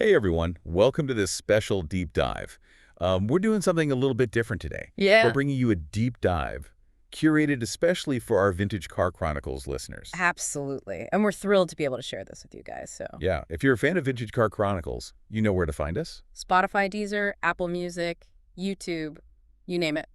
Hey everyone, welcome to this special deep dive. We're doing something a little bit different today. We're Yeah, bringing you a deep dive, curated especially for our Vintage Car Chronicles listeners. absolutely. And we're thrilled to be able to share this with you guys. So, Yeah, if you're a fan of Vintage Car Chronicles, you know where to find us. Spotify, Deezer, Apple Music, YouTube, you name it.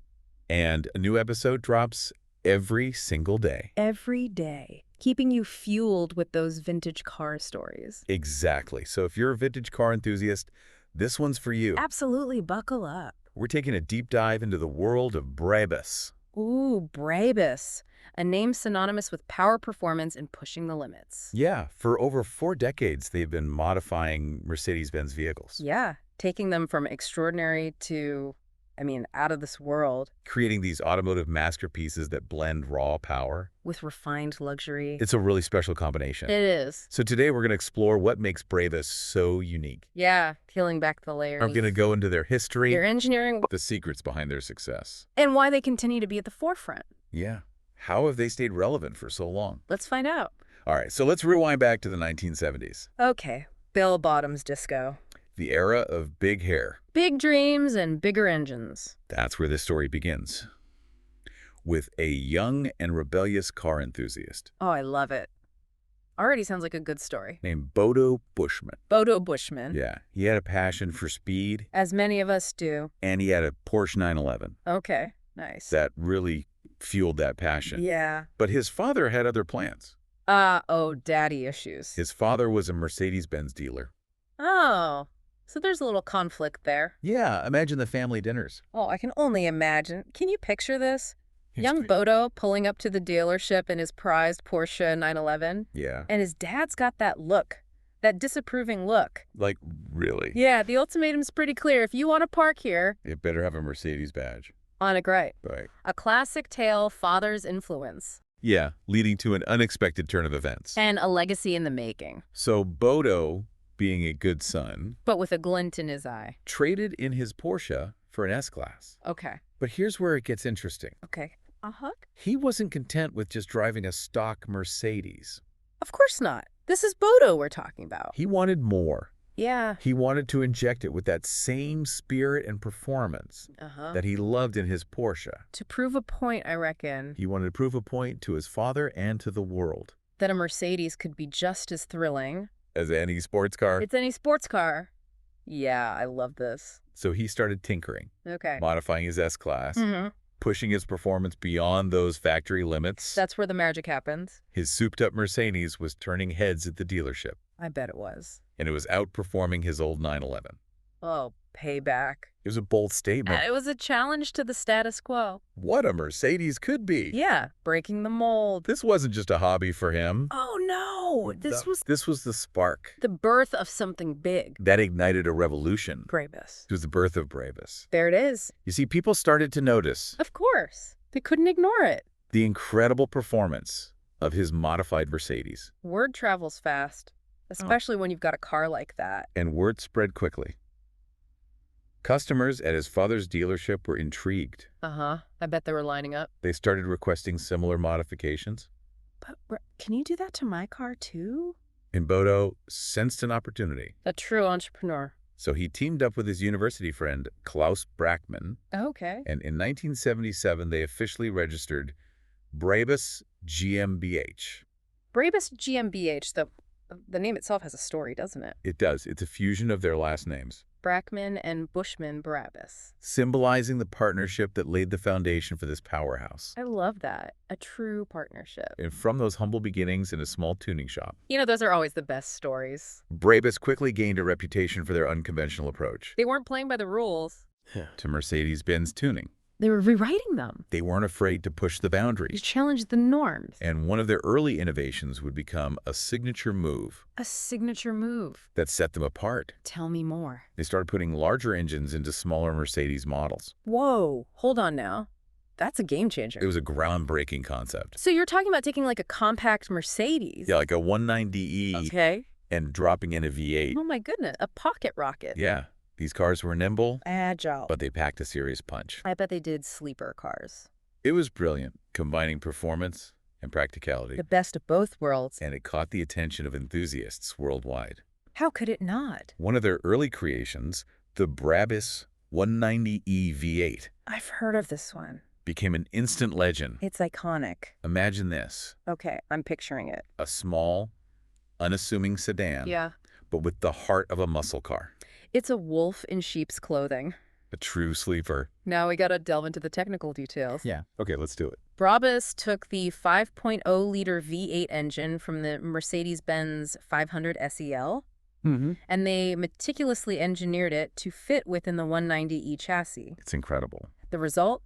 And a new episode drops every single day. Every day, keeping you fueled with those vintage car stories. Exactly. So if you're a vintage car enthusiast, this one's for you. Absolutely, buckle up. We're taking a deep dive into the world of Brabus. Ooh, Brabus, a name synonymous with power, performance, and pushing the limits. Yeah, for over 4 decades, they've been modifying Mercedes-Benz vehicles. Yeah, taking them from extraordinary to, out of this world Creating these automotive masterpieces that blend raw power. with refined luxury. It's a really special combination. It is. So today we're going to explore what makes Brabus so unique. Yeah, peeling back the layers. I'm going to go into their history, Their engineering, the secrets behind their success. and why they continue to be at the forefront. Yeah. How have they stayed relevant for so long? Let's find out. All right, so let's rewind back to the 1970s, Okay, Bill Bottom's disco. the era of big hair. Big dreams and bigger engines. That's where this story begins. With a young and rebellious car enthusiast Oh, I love it. Already sounds like a good story. named Bodo Buschmann. Bodo Buschmann. Yeah, he had a passion for speed, As many of us do. and he had a Porsche 911. Okay, nice. That really fueled that passion. Yeah. But his father had other plans. Daddy issues. His father was a Mercedes-Benz dealer. Oh, so there's a little conflict there. Yeah, imagine the family dinners. Oh, I can only imagine. Can you picture this? Young Bodo pulling up to the dealership in his prized Porsche 911. Yeah, And his dad's got that look, that disapproving look. like really. Yeah, the ultimatum's pretty clear. If you want to park here, It better have a Mercedes badge. on a gray. Right. A classic tale, father's influence. Yeah, leading to an unexpected turn of events. And a legacy in the making. So Bodo, being a good son, But with a glint in his eye. traded in his Porsche for an S-Class. Okay. But here's where it gets interesting. Okay. Uh-huh. He wasn't content with just driving a stock Mercedes. Of course not. This is Bodo we're talking about. He wanted more. Yeah. He wanted to inject it with that same spirit and performance Uh-huh. that he loved in his Porsche. To prove a point, I reckon, He wanted to prove a point to his father and to the world. that a Mercedes could be just as thrilling. As any sports car. It's any sports car. Yeah, I love this. So he started tinkering, Okay. modifying his S-Class, Mm-hmm. pushing his performance beyond those factory limits. That's where the magic happens. His souped-up Mercedes was turning heads at the dealership, I bet it was. and it was outperforming his old 911. Oh, payback. It was a bold statement. It was a challenge to the status quo. What a Mercedes could be. Yeah, breaking the mold. This wasn't just a hobby for him. Oh no, this was the spark the birth of something big. that ignited a revolution. Brabus. It was the birth of Brabus. There it is. You see, people started to notice Of course. They couldn't ignore it. the incredible performance of his modified Mercedes, Word travels fast, especially when you've got a car like that. and word spread quickly. Customers at his father's dealership were intrigued. Uh-huh. I bet they were lining up. They started requesting similar modifications, But can you do that to my car too? and Bodo sensed an opportunity. A true entrepreneur. So he teamed up with his university friend, Klaus Brackmann, Okay. and in 1977 they officially registered Brabus GmbH. Brabus GmbH, the name itself has a story, doesn't it? It does. It's a fusion of their last names, Brackmann and Buschmann Brabus. symbolizing the partnership that laid the foundation for this powerhouse. I love that. A true partnership. And from those humble beginnings in a small tuning shop, You know, those are always the best stories. Brabus quickly gained a reputation for their unconventional approach They weren't playing by the rules. to Mercedes-Benz tuning. They were rewriting them. They weren't afraid to push the They boundaries. challenged the norms. And one of their early innovations would become a signature move A signature move. that set them apart. Tell me more. They started putting larger engines into smaller Mercedes models. Whoa, hold on now. That's a game changer. It was a groundbreaking concept. So you're talking about taking like a compact Mercedes. Yeah, like a 19DE Okay. and dropping in a V8. Oh my goodness, a pocket rocket. Yeah, these cars were nimble, Agile. but they packed a serious punch. I bet they did sleeper cars. It was brilliant, combining performance and practicality, The best of both worlds. and it caught the attention of enthusiasts worldwide. How could it not? One of their early creations, the Brabus 190e V8, I've heard of this one. became an instant legend. It's iconic. Imagine this, Okay, I'm picturing it. a small, unassuming sedan, Yeah. but with the heart of a muscle car. It's a wolf in sheep's clothing. A true sleeper. Now we gotta delve into the technical details. Yeah. Okay, let's do it. Brabus took the 5.0-liter V8 engine from the Mercedes-Benz 500 SEL, and they meticulously engineered it to fit within the 190e chassis. It's incredible. The result?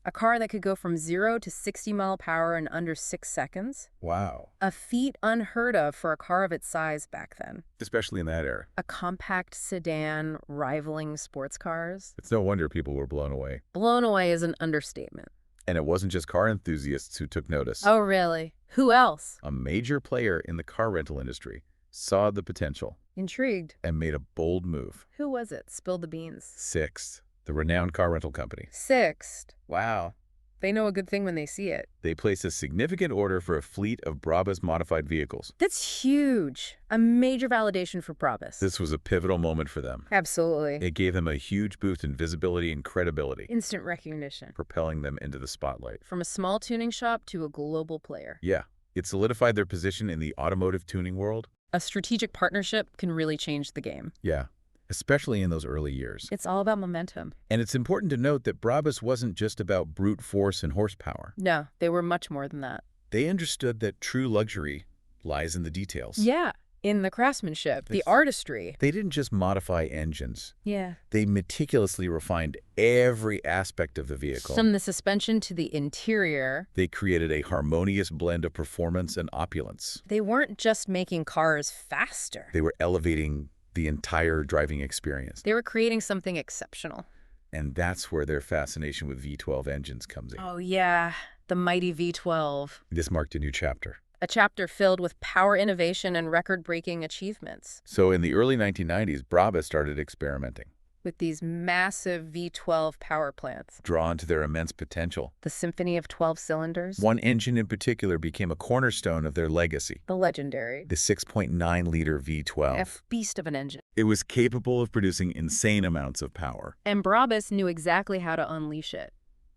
A car that could go from 0 to 60 mile per hour in under 6 seconds. Wow. A feat unheard of for a car of its size back then. Especially in that era. A compact sedan rivaling sports cars. It's no wonder people were blown away. Blown away is an understatement. And it wasn't just car enthusiasts who took notice. Oh, really? Who else? A major player in the car rental industry saw the potential Intrigued. and made a bold move. Who was it? Spill the beans. Sixt, the renowned car rental company. Sixt. Wow. They know a good thing when they see it. They placed a significant order for a fleet of Brabus modified vehicles. That's huge. A major validation for Brabus. This was a pivotal moment for them. Absolutely. It gave them a huge boost in visibility and credibility, Instant recognition. propelling them into the spotlight. From a small tuning shop to a global player. Yeah, it solidified their position in the automotive tuning world. A strategic partnership can really change the game. Yeah, especially in those early years. It's all about momentum. And it's important to note that Brabus wasn't just about brute force and horsepower. No, they were much more than that. They understood that true luxury lies in the details. Yeah, in the craftsmanship, the artistry. They didn't just modify engines. Yeah. They meticulously refined every aspect of the vehicle. From the suspension to the interior. They created a harmonious blend of performance and opulence. They weren't just making cars faster. They were elevating the entire driving experience. They were creating something exceptional. And that's where their fascination with V12 engines comes in. Oh, yeah. The mighty V12. This marked a new chapter. A chapter filled with power innovation and record-breaking achievements. So in the early 1990s, Brabus started experimenting, With these massive V12 power plants. drawn to their immense potential. The symphony of 12 cylinders. One engine in particular became a cornerstone of their legacy, The legendary. the 6.9-liter V12. F-beast of an engine. It was capable of producing insane amounts of power. And Brabus knew exactly how to unleash it.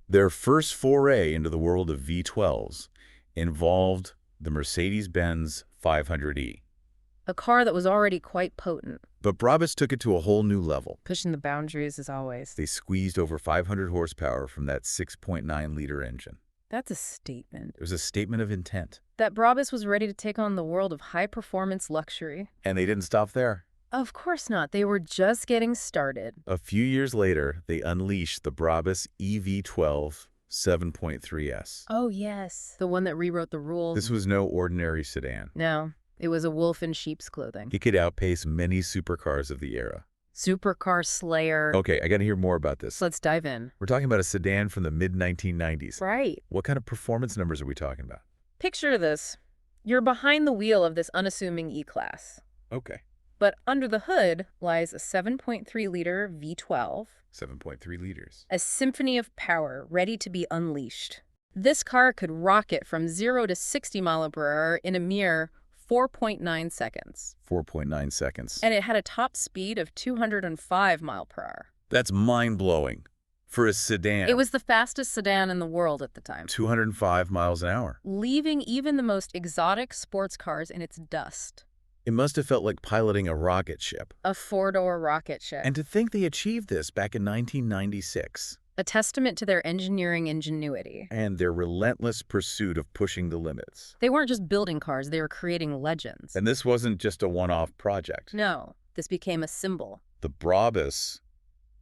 Their first foray into the world of V12s involved the Mercedes-Benz 500e. A car that was already quite potent. But Brabus took it to a whole new level. Pushing the boundaries as always. They squeezed over 500 horsepower from that 6.9-liter engine. That's a statement. It was a statement of intent. That Brabus was ready to take on the world of high-performance luxury. And they didn't stop there. Of course not. They were just getting started. A few years later, they unleashed the Brabus EV12 7.3S. Oh, yes. The one that rewrote the rules. This was no ordinary sedan. No, it was a wolf in sheep's clothing. It could outpace many supercars of the era. Supercar slayer. Okay, I gotta hear more about this. Let's dive in. We're talking about a sedan from the mid-1990s. Right. What kind of performance numbers are we talking about? Picture this. You're behind the wheel of this unassuming E-Class. Okay. But under the hood lies a 7.3-liter V12, 7.3 liters. a symphony of power ready to be unleashed. This car could rocket from 0 to 60 miles per hour in a mere 4.9 seconds. 4.9 seconds. And it had a top speed of 205 miles per hour. That's mind-blowing. For a sedan, It was the fastest sedan in the world at the time, 205 miles an hour. leaving even the most exotic sports cars in its dust. It must have felt like piloting a rocket ship. A four-door rocket ship. And to think they achieved this back in 1996. A testament to their engineering ingenuity. And their relentless pursuit of pushing the limits. They weren't just building cars, they were creating legends. And this wasn't just a one-off project. No, this became a symbol. The Brabus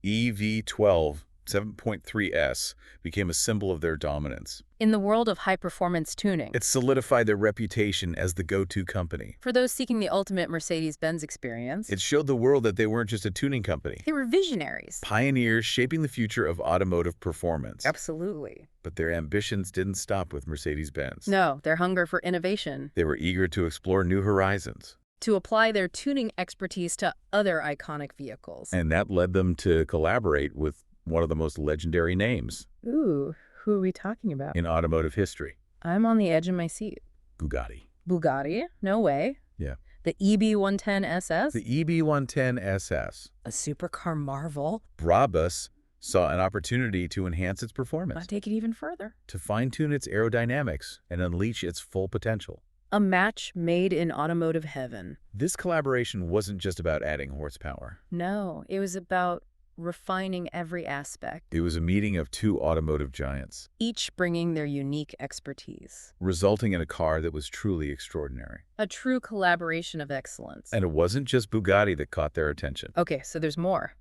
EV12 7.3S became a symbol of their dominance. In the world of high-performance tuning. It solidified their reputation as the go-to company. For those seeking the ultimate Mercedes-Benz experience. It showed the world that they weren't just a tuning company. They were visionaries. Pioneers shaping the future of automotive performance. Absolutely. But their ambitions didn't stop with Mercedes-Benz. No, their hunger for innovation. They were eager to explore new horizons. To apply their tuning expertise to other iconic vehicles. And that led them to collaborate with one of the most legendary names Ooh, who are we talking about? in automotive history, I'm on the edge of my seat. Bugatti. Bugatti? No way. Yeah. The EB110SS? The EB110SS. A supercar marvel? Brabus saw an opportunity to enhance its performance, I'll take it even further. to fine-tune its aerodynamics and unleash its full potential. A match made in automotive heaven. This collaboration wasn't just about adding horsepower. No, it was about refining every aspect, It was a meeting of two automotive giants, each bringing their unique expertise. resulting in a car that was truly extraordinary. A true collaboration of excellence. And it wasn't just Bugatti that caught their attention. Okay, so there's more.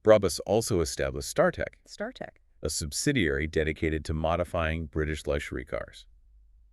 Brabus also established StarTech, StarTech. a subsidiary dedicated to modifying British luxury cars.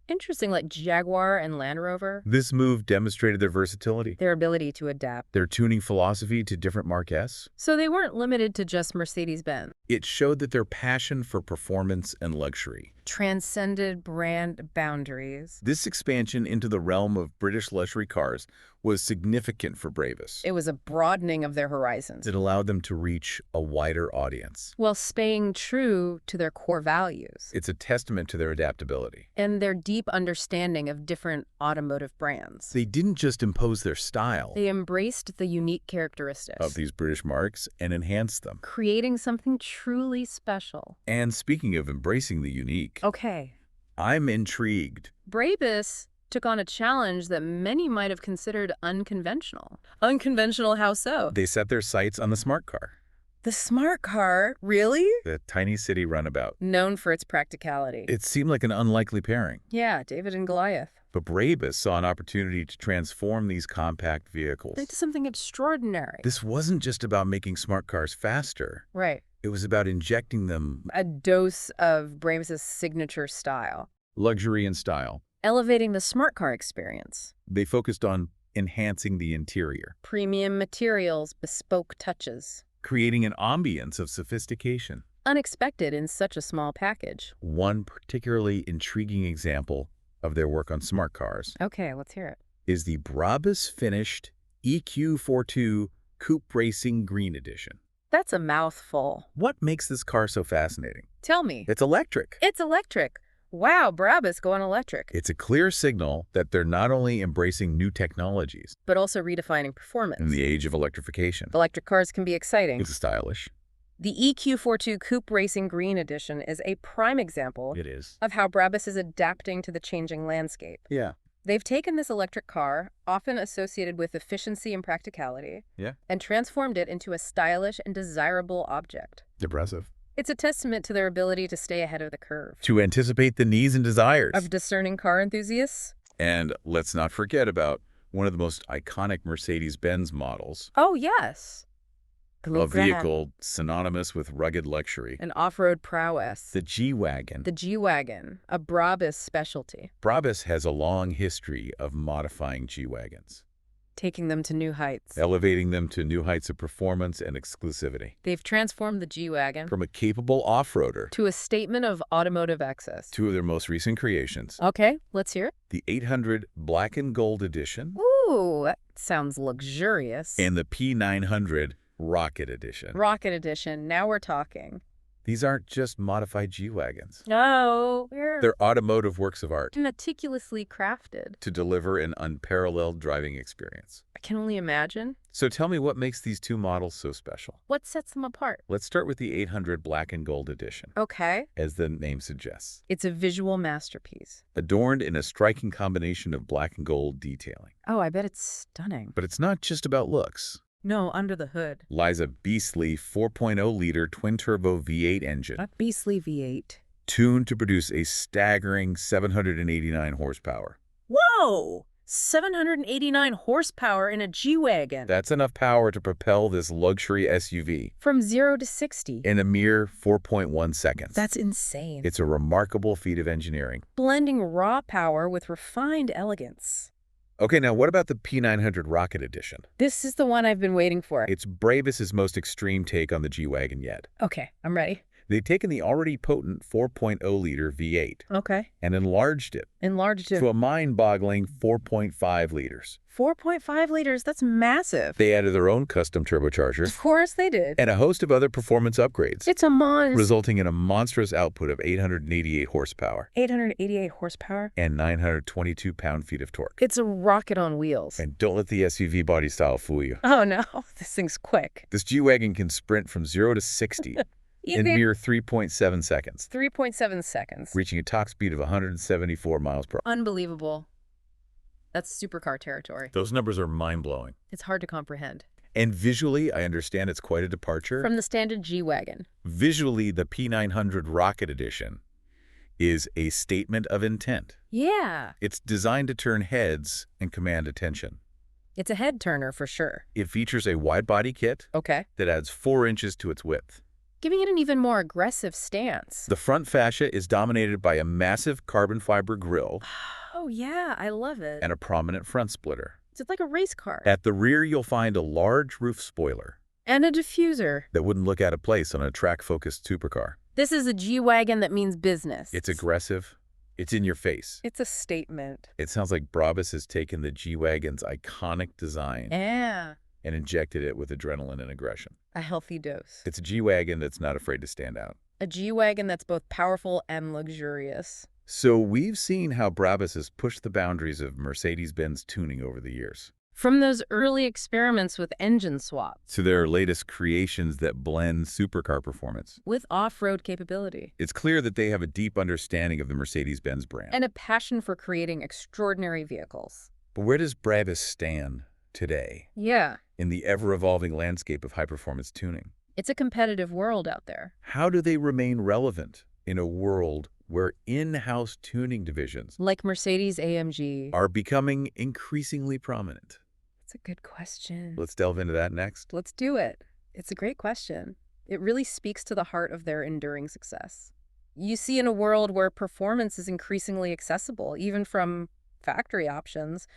Interesting, like Jaguar and Land Rover. This move demonstrated their versatility, Their ability to adapt. their tuning philosophy to different marques. So they weren't limited to just Mercedes-Benz. It showed that their passion for performance and luxury. Transcended brand boundaries. This expansion into the realm of British luxury cars was significant for Brabus. It was a broadening of their horizons, It allowed them to reach a wider audience. while staying true to their core values It's a testament to their adaptability. and their deep understanding of different automotive brands. They didn't just impose their style They embraced the unique characteristics, of these British marques and enhanced them. creating something truly special. And speaking of embracing the unique, Okay, I'm intrigued. Brabus took on a challenge that many might have considered unconventional. Unconventional, how so? They set their sights on the smart car, The smart car, really? the tiny city runabout. Known for its practicality. It seemed like an unlikely pairing, Yeah, David and Goliath. but Brabus saw an opportunity to transform these compact vehicles. They did something extraordinary. This wasn't just about making smart cars faster. Right. It was about injecting them A dose of Brabus' signature style. luxury and style. Elevating the smart car experience. They focused on enhancing the interior, Premium materials, bespoke touches. creating an ambience of sophistication. Unexpected in such a small package. One particularly intriguing example of their work on smart cars Okay, let's hear it. is the Brabus finished EQ42 Coupe Racing Green Edition. That's a mouthful. What makes this car so fascinating? Tell me. It's electric. It's electric. Wow, Brabus going electric. It's a clear signal that they're not only embracing new technologies But also redefining performance. in the age of electrification. Electric cars can be exciting. It's stylish. The EQ42 Coupe Racing Green Edition is a prime example It is. of how Brabus is adapting to the changing landscape. Yeah. They've taken this electric car, often associated with efficiency and practicality, Yeah. and transformed it into a stylish and desirable object. Impressive. It's a testament to their ability to stay ahead of the curve. To anticipate the needs and desires. Of discerning car enthusiasts? And let's not forget about one of the most iconic Mercedes-Benz models, Oh, yes. a vehicle synonymous with rugged luxury. An off-road prowess. The G-Wagon. The G-Wagon, a Brabus specialty, Brabus has a long history of modifying G-Wagons, taking them to new heights. elevating them to new heights of performance and exclusivity. They've transformed the G-Wagon From a capable off-roader to a statement of automotive excess. two of their most recent creations, Okay, let's hear it. the 800 Black and Gold Edition Ooh, that sounds luxurious. and the P900 Rocket Edition. Rocket Edition, now we're talking. These aren't just modified G-Wagons. No, They're automotive works of art meticulously crafted. to deliver an unparalleled driving experience. I can only imagine. So tell me what makes these two models so special. What sets them apart? Let's start with the 800 Black and Gold Edition, Okay. as the name suggests. It's a visual masterpiece. Adorned in a striking combination of black and gold detailing. Oh, I bet it's stunning. But it's not just about looks. No, under the hood. Lies a beastly 4.0-liter twin-turbo V8 engine, Not beastly V8. tuned to produce a staggering 789 horsepower. Whoa! 789 horsepower in a G-Wagon. That's enough power to propel this luxury SUV From 0 to 60. in a mere 4.1 seconds. That's insane. It's a remarkable feat of engineering. Blending raw power with refined elegance. Okay, now what about the P900 Rocket Edition? This is the one I've been waiting for. It's Brabus's most extreme take on the G-Wagon yet. Okay, I'm ready. They'd taken the already potent 4.0-liter V8 Okay. and enlarged it Enlarged to to a mind-boggling 4.5 liters. 4.5 liters. That's massive. They added their own custom turbocharger Of course they did. and a host of other performance upgrades, It's a monster. resulting in a monstrous output of 888 horsepower 888 horsepower. and 922 pound-feet of torque. It's a rocket on wheels. And don't let the SUV body style fool you. Oh no, this thing's quick. This G-Wagon can sprint from 0 to 60 in mere 3.7 seconds, 3.7 seconds. reaching a top speed of 174 miles per hour. Unbelievable. That's supercar territory. Those numbers are mind-blowing. It's hard to comprehend. And visually, I understand it's quite a departure. From the standard G-Wagon. Visually, the P900 Rocket Edition is a statement of intent. Yeah. It's designed to turn heads and command attention. It's a head turner for sure. It features a wide-body kit Okay. that adds 4 inches to its width. Giving it an even more aggressive stance. The front fascia is dominated by a massive carbon fiber grille Oh yeah, I love it. and a prominent front splitter. It's like a race car. At the rear, you'll find a large roof spoiler And a diffuser. that wouldn't look out of place on a track-focused supercar. This is a G-Wagon that means business. It's aggressive. It's in your face. It's a statement. It sounds like Brabus has taken the G-Wagon's iconic design Yeah. and injected it with adrenaline and aggression. A healthy dose. It's a G-Wagon that's not afraid to stand out. A G-Wagon that's both powerful and luxurious. So we've seen how Brabus has pushed the boundaries of Mercedes-Benz tuning over the years, From those early experiments with engine swaps, to their latest creations that blend supercar performance. with off-road capability, It's clear that they have a deep understanding of the Mercedes-Benz brand. and a passion for creating extraordinary vehicles. But where does Brabus stand today Yeah, in the ever-evolving landscape of high-performance tuning? it's a competitive world out there. How do they remain relevant in a world where in-house tuning divisions Like Mercedes-AMG. are becoming increasingly prominent? That's a good question. Let's delve into that next. Let's do it. It's a great question. It really speaks to the heart of their enduring success. You see, in a world where performance is increasingly accessible, even from factory options,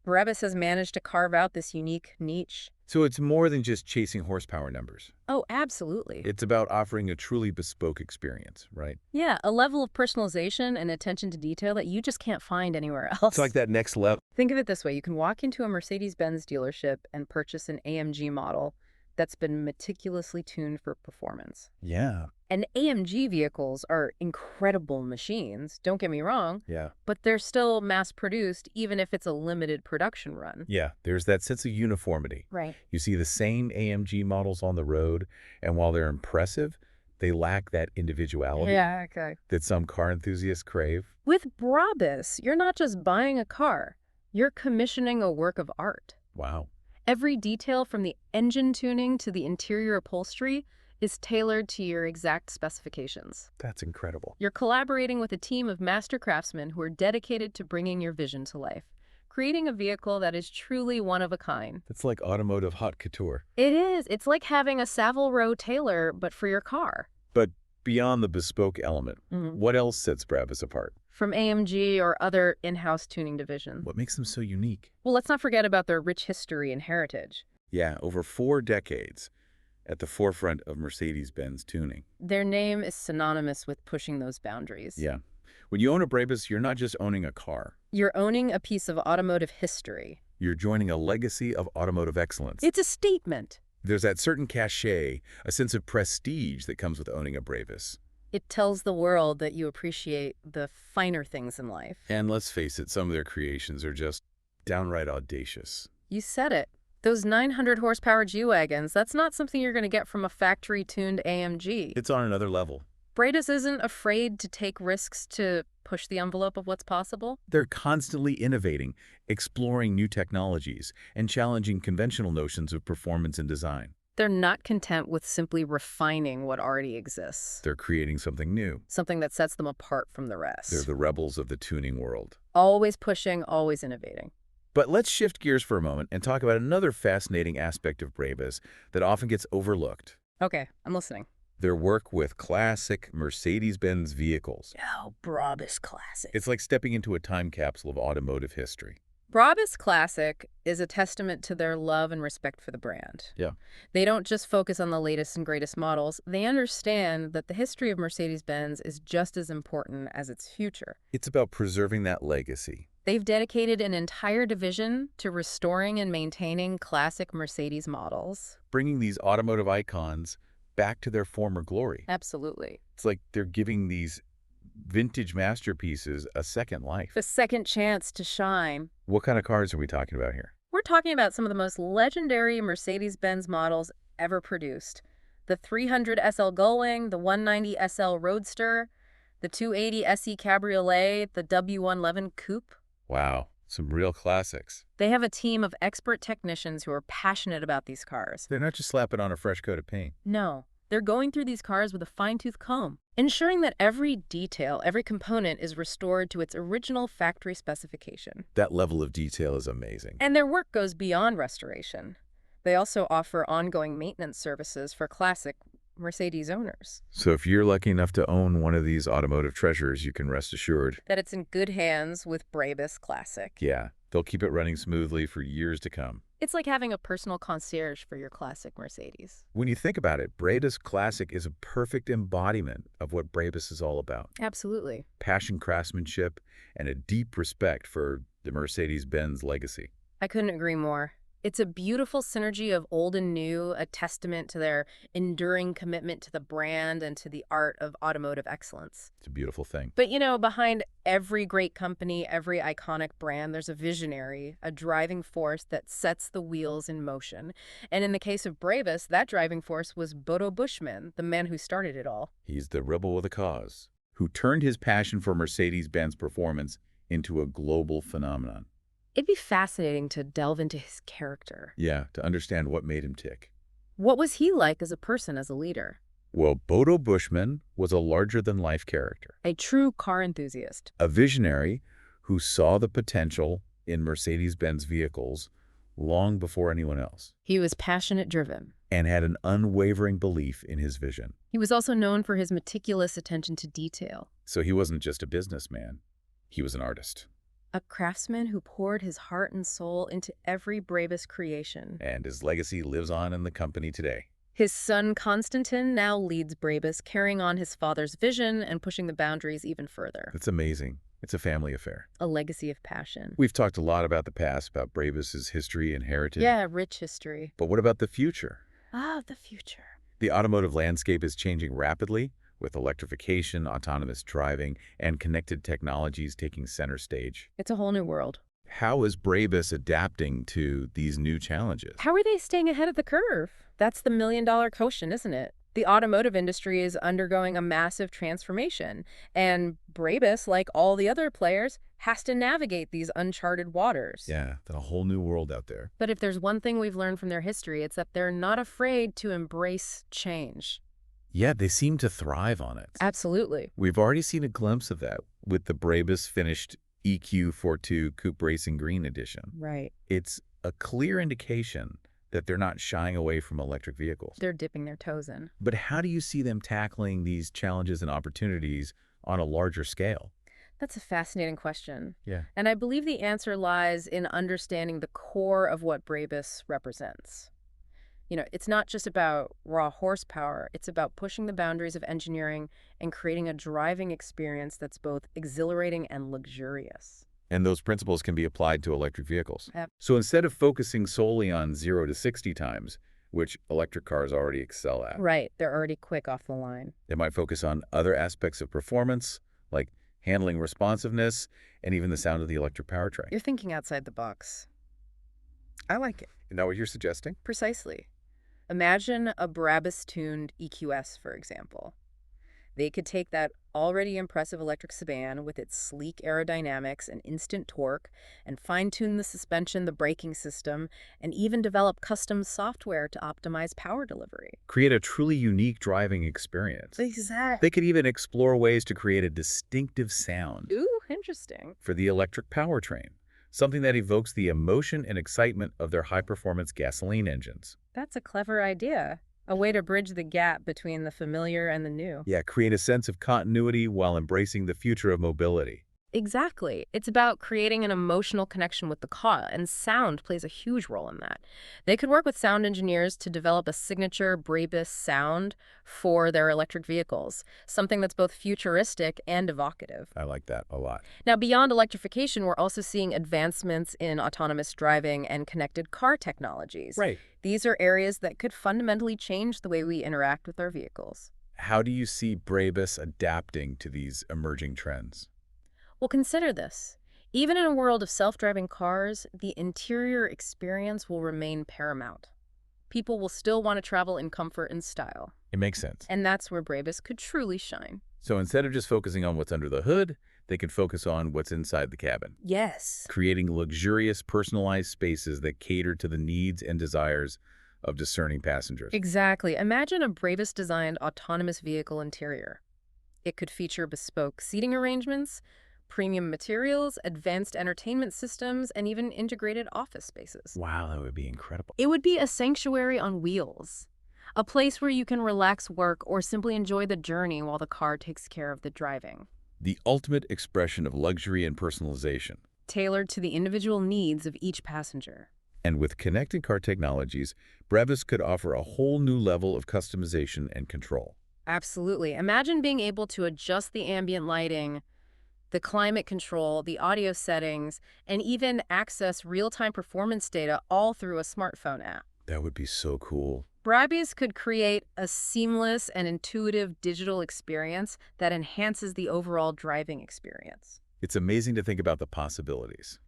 Brabus has managed to carve out this unique niche. So it's more than just chasing horsepower numbers. Oh, absolutely. It's about offering a truly bespoke experience, right? Yeah, a level of personalization and attention to detail that you just can't find anywhere else. It's like that next level. Think of it this way. You can walk into a Mercedes-Benz dealership and purchase an AMG model that's been meticulously tuned for performance. Yeah. And AMG vehicles are incredible machines, don't get me wrong, Yeah. but they're still mass-produced even if it's a limited production run. Yeah. There's that sense of uniformity. Right. You see the same AMG models on the road, and while they're impressive, they lack that individuality Yeah, okay. that some car enthusiasts crave. With Brabus, you're not just buying a car, you're commissioning a work of art. Wow. Every detail from the engine tuning to the interior upholstery is tailored to your exact specifications. That's incredible. You're collaborating with a team of master craftsmen who are dedicated to bringing your vision to life, creating a vehicle that is truly one of a kind. It's like automotive haute couture. It is. It's like having a Savile Row tailor, but for your car. But beyond the bespoke element, what else sets Brabus apart? From AMG or other in-house tuning divisions. What makes them so unique? Well, let's not forget about their rich history and heritage. Yeah, over 4 decades at the forefront of Mercedes-Benz tuning. Their name is synonymous with pushing those boundaries. Yeah. When you own a Brabus, you're not just owning a car. You're owning a piece of automotive history. You're joining a legacy of automotive excellence. It's a statement. There's that certain cachet, a sense of prestige that comes with owning a Brabus. It tells the world that you appreciate the finer things in life. And let's face it, some of their creations are just downright audacious. You said it. Those 900 horsepower G-Wagons, that's not something you're going to get from a factory-tuned AMG. It's on another level. Brabus isn't afraid to take risks to push the envelope of what's possible. They're constantly innovating, exploring new technologies, and challenging conventional notions of performance and design. They're not content with simply refining what already exists. They're creating something new. Something that sets them apart from the rest. They're the rebels of the tuning world. Always pushing, always innovating. But let's shift gears for a moment and talk about another fascinating aspect of Brabus that often gets overlooked. Okay, I'm listening. Their work with classic Mercedes-Benz vehicles. Oh, Brabus classic. It's like stepping into a time capsule of automotive history. Brabus Classic is a testament to their love and respect for the brand. Yeah. They don't just focus on the latest and greatest models, they understand that the history of Mercedes-Benz is just as important as its future. It's about preserving that legacy. They've dedicated an entire division to restoring and maintaining classic Mercedes models. Bringing these automotive icons back to their former glory. Absolutely. It's like they're giving these vintage masterpieces a second life. The second chance to shine. What kind of cars are we talking about here? We're talking about some of the most legendary Mercedes-Benz models ever produced. The 300 SL Gullwing, the 190 SL Roadster, the 280 SE Cabriolet, the W111 Coupe. Wow, some real classics. They have a team of expert technicians who are passionate about these cars. They're not just slapping on a fresh coat of paint. No, they're going through these cars with a fine-tooth comb, ensuring that every detail, every component is restored to its original factory specification. That level of detail is amazing. And their work goes beyond restoration. They also offer ongoing maintenance services for classic Mercedes owners. So if you're lucky enough to own one of these automotive treasures, you can rest assured That it's in good hands with Brabus Classic. yeah, they'll keep it running smoothly for years to come. It's like having a personal concierge for your classic Mercedes. When you think about it, Brabus Classic is a perfect embodiment of what Brabus is all about. Absolutely. Passion, craftsmanship, and a deep respect for the Mercedes-Benz legacy. I couldn't agree more. It's a beautiful synergy of old and new, a testament to their enduring commitment to the brand and to the art of automotive excellence. It's a beautiful thing. But behind every great company, every iconic brand, there's a visionary, a driving force that sets the wheels in motion. And in the case of Brabus, that driving force was Bodo Buschmann, the man who started it all. He's the rebel with a cause, who turned his passion for Mercedes-Benz performance into a global phenomenon. It'd be fascinating to delve into his character. Yeah, to understand what made him tick. What was he like as a person, as a leader? Well, Bodo Buschmann was a larger-than-life character. A true car enthusiast. A visionary who saw the potential in Mercedes-Benz vehicles long before anyone else. He was passionate driven. And had an unwavering belief in his vision. He was also known for his meticulous attention to detail. So he wasn't just a businessman. He was an artist. A craftsman who poured his heart and soul into every Brabus creation. And his legacy lives on in the company today. His son, Konstantin, now leads Brabus, carrying on his father's vision and pushing the boundaries even further. It's amazing. It's a family affair. A legacy of passion. We've talked a lot about the past, about Brabus's history and heritage. Yeah, rich history. But what about the future? The future. The automotive landscape is changing rapidly, with electrification, autonomous driving, and connected technologies taking center stage. It's a whole new world. How is Brabus adapting to these new challenges? How are they staying ahead of the curve? That's the million-dollar question, isn't it? The automotive industry is undergoing a massive transformation, and Brabus, like all the other players, has to navigate these uncharted waters. Yeah, then a whole new world out there. But if there's one thing we've learned from their history, it's that they're not afraid to embrace change. Yeah, they seem to thrive on it. Absolutely. We've already seen a glimpse of that with the Brabus finished EQ42 Coupe Racing Green Edition. Right. It's a clear indication that they're not shying away from electric vehicles. They're dipping their toes in. But how do you see them tackling these challenges and opportunities on a larger scale? That's a fascinating question. Yeah. And I believe the answer lies in understanding the core of what Brabus represents. It's not just about raw horsepower. It's about pushing the boundaries of engineering and creating a driving experience that's both exhilarating and luxurious. And those principles can be applied to electric vehicles. Yep. So instead of focusing solely on 0 to 60 times, which electric cars already excel at, Right. They're already quick off the line. they might focus on other aspects of performance, like handling responsiveness, and even the sound of the electric powertrain. You're thinking outside the box. I like it. Isn't that what you're suggesting? Precisely. Imagine a Brabus-tuned EQS, for example. They could take that already impressive electric sedan with its sleek aerodynamics and instant torque and fine-tune the suspension, the braking system, and even develop custom software to optimize power delivery. Create a truly unique driving experience. Exactly. They could even explore ways to create a distinctive sound Ooh, interesting. for the electric powertrain, something that evokes the emotion and excitement of their high-performance gasoline engines. That's a clever idea. A way to bridge the gap between the familiar and the new. Yeah, create a sense of continuity while embracing the future of mobility. Exactly. It's about creating an emotional connection with the car, and sound plays a huge role in that. They could work with sound engineers to develop a signature Brabus sound for their electric vehicles, something that's both futuristic and evocative. I like that a lot. Now, beyond electrification, we're also seeing advancements in autonomous driving and connected car technologies. Right. These are areas that could fundamentally change the way we interact with our vehicles. How do you see Brabus adapting to these emerging trends? Well, consider this. Even in a world of self-driving cars, the interior experience will remain paramount. People will still want to travel in comfort and style. It makes sense. And that's where Brabus could truly shine. So instead of just focusing on what's under the hood, they can focus on what's inside the cabin, Yes. creating luxurious, personalized spaces that cater to the needs and desires of discerning passengers. Exactly. Imagine a Brabus-designed autonomous vehicle interior. It could feature bespoke seating arrangements, premium materials, advanced entertainment systems, and even integrated office spaces. Wow, that would be incredible. It would be a sanctuary on wheels, a place where you can relax, work, or simply enjoy the journey while the car takes care of the driving. The ultimate expression of luxury and personalization. Tailored to the individual needs of each passenger. And with connected car technologies, Brabus could offer a whole new level of customization and control. Absolutely. Imagine being able to adjust the ambient lighting, the climate control, the audio settings, and even access real-time performance data all through a smartphone app. That would be so cool. Brabus could create a seamless and intuitive digital experience that enhances the overall driving experience. It's amazing to think about the possibilities.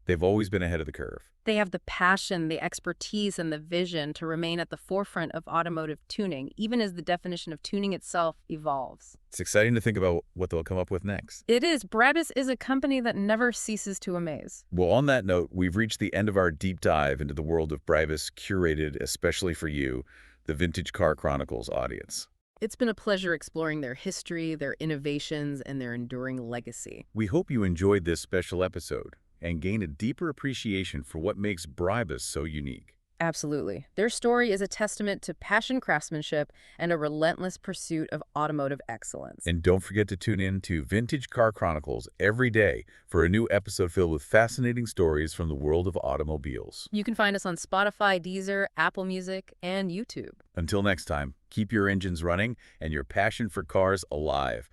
They've always been ahead of the curve. They have the passion, the expertise, and the vision to remain at the forefront of automotive tuning, even as the definition of tuning itself evolves. It's exciting to think about what they'll come up with next. It is. Brabus is a company that never ceases to amaze. Well, on that note, we've reached the end of our deep dive into the world of Brabus, curated especially for you, the Vintage Car Chronicles audience. It's been a pleasure exploring their history, their innovations, and their enduring legacy. We hope you enjoyed this special episode and gain a deeper appreciation for what makes Brabus so unique. Absolutely. Their story is a testament to passion, craftsmanship, and a relentless pursuit of automotive excellence. And don't forget to tune in to Vintage Car Chronicles every day for a new episode filled with fascinating stories from the world of automobiles. You can find us on Spotify, Deezer, Apple Music, and YouTube. Until next time, keep your engines running and your passion for cars alive.